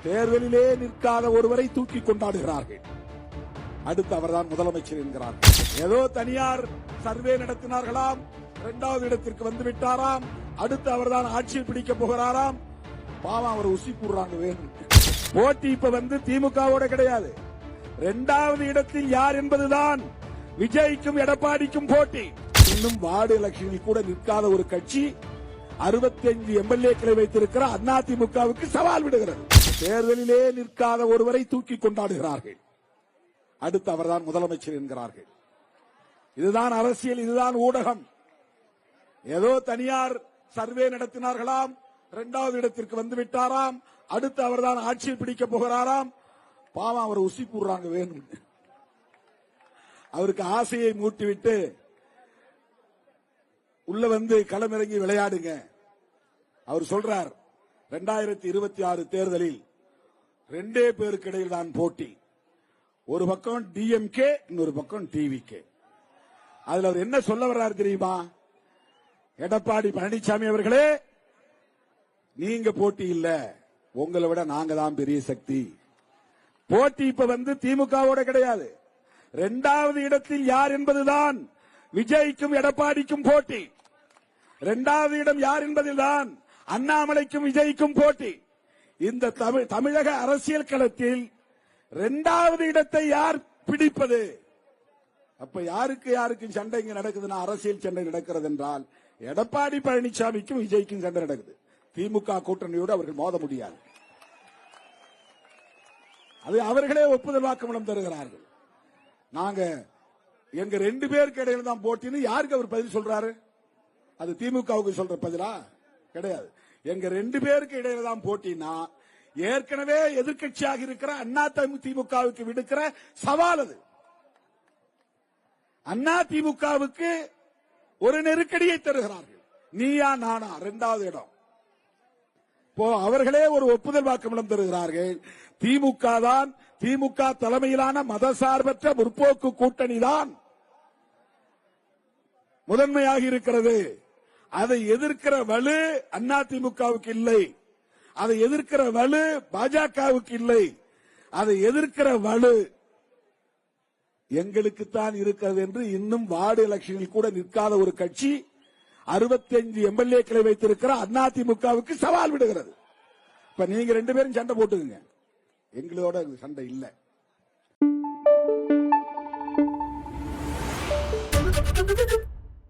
தேர்தலிலே நிற்காத ஒருவரை தூக்கி கொண்டாடுகிறார்கள். அடுத்து அவர்தான் முதலமைச்சர் என்கிறார்கள். ஏதோ தனியார் சர்வே நடத்தினார்களாம், 2வது இடத்திற்கு வந்து விட்டாராம், அடுத்து அவர்தான் ஆட்சியில் பிடிக்க போகிறாராம். பாவம், அவர் உசி கூடுறாங்க. வேணும் போட்டி இப்ப வந்து திமுகவோட கிடையாது. 2வது இடத்தில் யார் என்பதுதான் விஜய்க்கும் எடப்பாடிக்கும் போட்டி. இன்னும் வார்டு எலெக்ஷனில் கூட நிற்காத ஒரு கட்சி 65 எம்எல்ஏக்களை வைத்திருக்கிற அதிமுகவுக்கு சவால் விடுகிறது. தேர்தலிலே நிற்காத ஒருவரை தூக்கி கொண்டாடுகிறார்கள். அடுத்து அவர்தான் முதலமைச்சர் என்கிறார்கள். இதுதான் அரசியல், இதுதான் ஊடகம். ஏதோ தனியார் சர்வே நடத்தினார்களாம், 2வது இடத்திற்கு வந்து விட்டாராம், அடுத்து அவர்தான் ஆட்சியில் பிடிக்க போகிறாராம். பாவம், அவர் உசி கூடுறாங்க. வேணும் அவருக்கு ஆசையை மூட்டிவிட்டு உள்ள வந்து களமிறங்கி விளையாடுங்க. அவர் சொல்றார், 2026 தேர்தலில் 2 பேருக்கு இடையில் தான் போட்டி. ஒரு பக்கம் டிஎம்கே, இன்னொரு பக்கம் டிவிகே. அதுல அவர் என்ன சொல்ல வர்றாரு தெரியுமா? எடப்பாடி பழனிசாமி அவர்களே, நீங்க போட்டி இல்ல, உங்களை விட நாங்க தான் பெரிய சக்தி. போட்டி இப்ப வந்து திமுகவோட கிடையாது. 2வது இடத்தில் யார் என்பதுதான் விஜய்க்கும் எடப்பாடிக்கும் போட்டி. 2வது இடம் யார் என்பதில்தான் அண்ணாமலைக்கும் விஜய்க்கும் போட்டி. இந்த தமிழக அரசியல் களத்தில் 2வது இடத்தை யார் பிடிப்பது? அப்ப யாருக்கும் சண்டை இங்க நடக்குதுன்னா, அரசியல் சண்டை நடக்கிறது என்றால் எடப்பாடி பழனிசாமிக்கும் விஜய்க்கும் சண்டை நடக்குது. திமுக கூட்டணியோடு அவர்கள் மோத முடியாது. அது அவர்களே ஒப்புதல் வாக்குமூலம் தருகிறார்கள். நாங்க எங்க 2 பேருக்கு இடையில தான் போட்டின்னு யாருக்கு அவர் பதில் சொல்றாரு? அது திமுகவுக்கு சொல்ற பதிலா கிடையாது. எங்க 2 பேருக்கு இடையில தான் போட்டினா, ஏற்கனவே எதிர்க்கட்சியாக இருக்கிற அதிமுகவுக்கு விடுக்கிற சவால் அது. அதிமுகவுக்கு ஒரு நெருக்கடியை தருகிறார்கள். நீயா நானா 2வது இடம். இப்போ அவர்களே ஒரு ஒப்புதல் வாக்குமூலம் தருகிறார்கள். திமுக தலைமையிலான மதசார்பற்ற முற்போக்கு கூட்டணி தான் முதன்மையாக இருக்கிறது. அதை எதிர்க்கிற வலு அதிமுகவுக்கு இல்லை, அதை எதிர்க்கிற வலு பாஜகவுக்கு இல்லை, அதை எதிர்க்கிற வலு எங்களுக்குத்தான் இருக்கிறது என்று இன்னும் வார்டு எலெக்ஷனில் கூட நிற்காத ஒரு கட்சி 65 எம்எல்ஏக்களை வைத்திருக்கிற அதிமுகவுக்கு சவால் விடுகிறது. இப்ப நீங்க 2 பேரும் சண்டை போட்டுக்குங்க, எங்களோட சண்டை இல்லை.